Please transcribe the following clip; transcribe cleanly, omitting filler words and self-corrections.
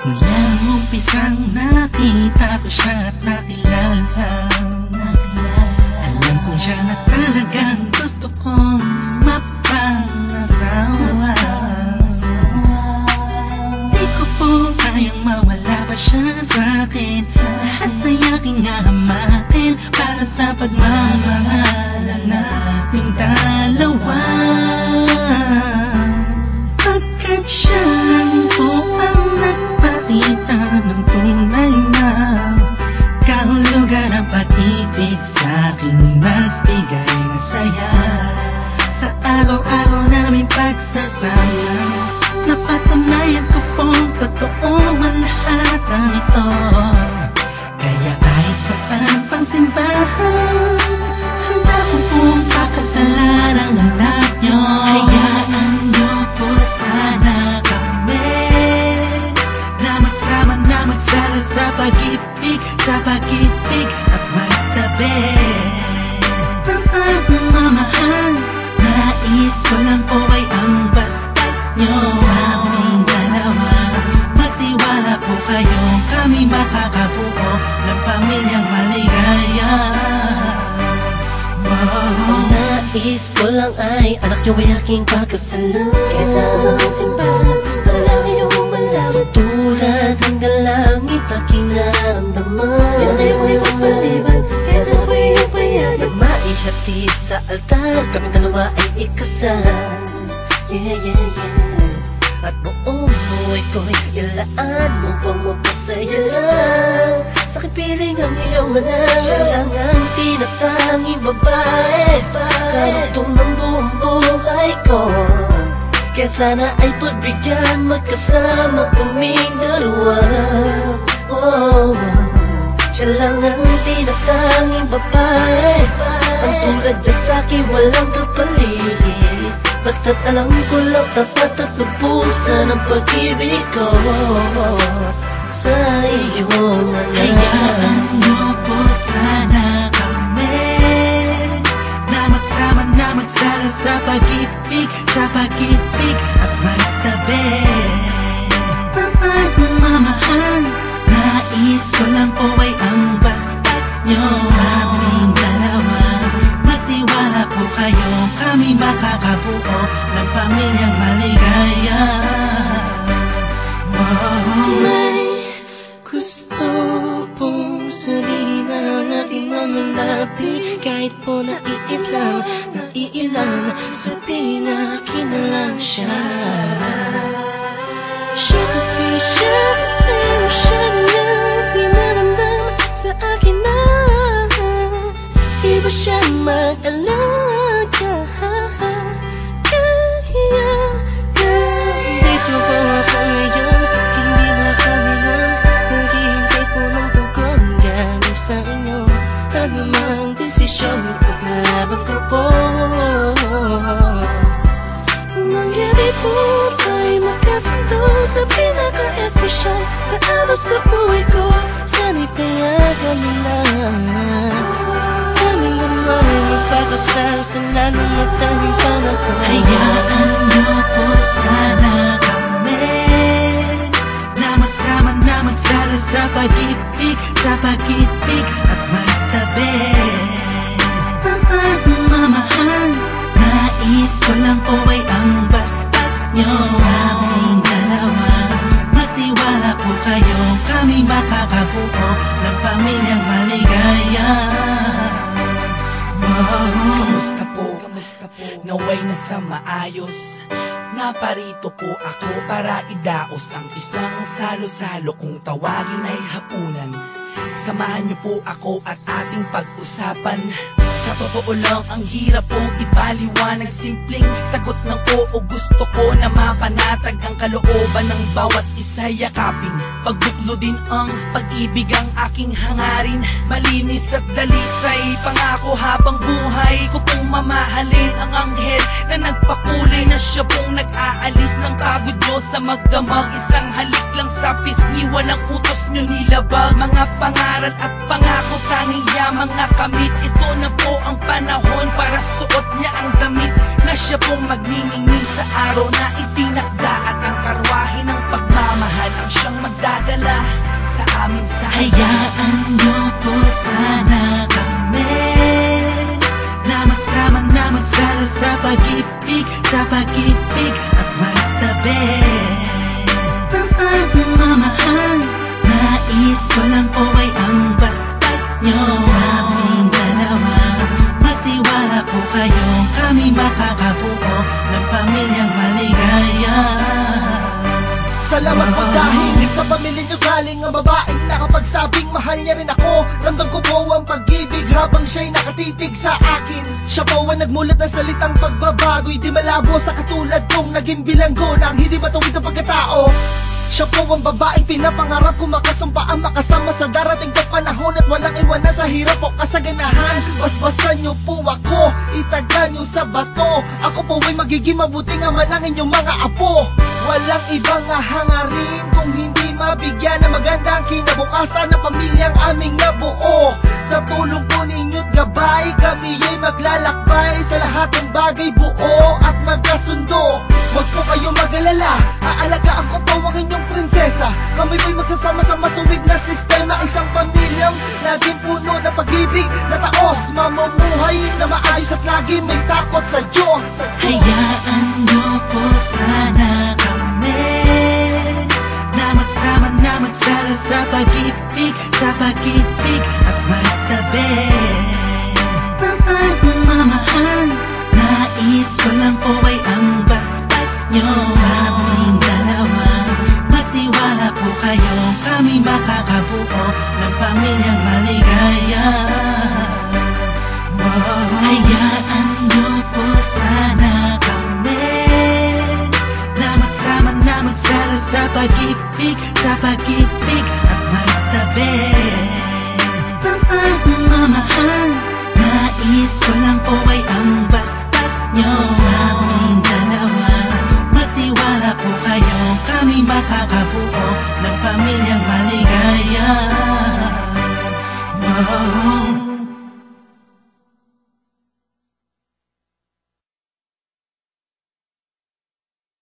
Mula umpisang nakita ko siya at nakilala, alam ko siya na talagang gusto kong mapangasawa. Di ko po kayang mawala pa siya sa'kin. Lahat ay aking hahamakin para sa pagmamahalan naming dalawa. Pagkat siya lang po ang nagpakita ng tunay na kahulugan ng pag-ibig sa'king magbigay ng saya sa araw-araw naming pagsasama. Napatunayan ko pong totoo ang lahat ng ito. Kaya kahit saan pang simbahan, handa ko pong pakasalan ang anak nyo. Hayaan nyo po sana kami na magsama na magsalo sa pag-ibig, sa pag-ibig at magtabi ng pagmamahal. Nais ko lang po ay ang bastas nyo sa aming dalawa. Magtiwala po kayo, kami makakabuo ng pamilyang maligaya. Nais ko lang ay anak nyo ay aking pagkasalan. Kahit saan ang simbahan, wala ngayong malam. So tulad ng galangit aking nararamdaman. Yan ay mo'y magpaliban, kaya saan ko iyong payagan na maihatid sa altar, kaming dalawa ay ikasal. Yeah, yeah, yeah. At buong buhay ko'y ilaan mo pang mapasaya lang. Sa kipiling ang iyong anak, siya lang ang tinatanging babae, karugtong ng buong buhay ko. Kaya sana ay pagbigyan, magkasama kaming dalawa. Oh, siya lang ang tinatanging babae, ang tulad niya sa'kin walang kapalit. Basta't alam ko lang tapat at lubusan ang pag-ibig ko sa iyong anak. Hayaan nyo po sana kami na magsama na magsalo sa pag-ibig, sa pag-ibig at magtabi ng pagmamahal. Nais ko lang po ay ang bastas nyo sa aming dalawa. Magtiwala po kayo, kami makakabuo ng pamilyang maligaya. May gusto pong sabihin ang aking mga labi, kahit po naiilang, sabihin akin na lang siya. Siya kasi masyado niyang pinaramdam sa akin na iba siya mag-alaga. Dito po ako ngayon, hindi na kami nun, naghihintay po ng tugon galing sa inyo. Anumang desisyon, paglalaban ko po. Mangyari po ay magkasundo sa pinaka-espesyal na araw sa buhay ko. Sana'y payagan mo na kaming naman magpakasal sa lalong mataling panahon. Hayaan nyo po sana kami na magsama na magsalo sa pag-ibig, sa pag-ibig at magtabi ng pagmamahal. Nais ko lang po ay ang bastas nyo sa aming dalawa. Magtiwala po kayo, kami makakabuo ng pamilyang maligaya. Kamusta po? Naway na sa maayos. Naparito po ako para idaos ang isang salo-salo kung tawagin ay hapunan. Samahan niyo po ako at ating pag-usapan Sa totoo lang, ang hirap pong ipaliwanag. Simpleng sagot ng oo, gusto ko na mapanatag ang kalooban ng bawat isa yakapin. Pagbuklo din ang pag-ibig ang aking hangarin. Malinis at dalisay, pangako habang buhay ko pong mamahalin ang anghel na nagpakulay na siya pong nag-aalis ng pagod nyo sa magdamag. Isang halik lang sa pisngi, walang utos nyo nilabag. Mga pangaral at pangako, tanging yamang nakamit. Ito na po ang panahon para suot niya ang damit na siya pong magniningning sa araw na itinakda. At ang karwahe ng pagmamahal ang siyang magdadala sa amin sa hayaan nyo po sana kami na magsama na magsalo sa pag-ibig at magtabi. Ang pagmamahal, nais ko lang po ay ang basbas nyo sa aming dalawa. Magtiwala po kayo, kami makakabuo ng pamilyang maligaya. Salamat po dahil sa pamilya nyo galing ang babaeng nakapagsabing mahal niya rin ako. Ramdam ko po ang pag-ibig habang siya'y nakatitig sa akin. Siya po ang nagmulat ng salitang pagbabago'y di malabo sa katulad kong naging bilanggo ng hindi matuwid ang pagkatao. Siya po ang babaeng pinapangarap ko, makasumpaan makasama sa darating na panahon at walang iwanan sa hirap o kasaganahan. Basbasan niyo po ako, itaga niyo sa bato. Ako po ay magiging mabuting ama ng inyong mga apo. Walang ibang hangarin kung hindi mabigyan ng magandang kinabukasan ng pamilyang aming nabuo. Sa tulong po ninyo't gabay, kami ay maglalakbay sa lahat ng bagay, buo at magkasundo. Huwag po kayo mag-alala, aalagaan ko po ang inyong prinsesa. Kami po'y magsasama sa matuwid na sistema, isang pamilyang laging puno ng pag-ibig na taos, mamumuhay na maayos at lagi may takot sa Diyos. Hayaan nyo po sana kami na magsama na magsalo sa pag-ibig at magtabi. Ang pagmamahal, nais ko lang po ay ang basbas nyo sa aming dalawa. Magtiwala po kayo, kami makakabuo ng pamilyang maligaya. Hayaan nyo po sana kami na magsama na magsalo sa pag-ibig at magtabi. Ang pagmamahal, nais ko lang po ay ang basbas nyo sa aming dalawa. Magtiwala po kayo, kami makakabuo ng pamilyang maligaya. Wow.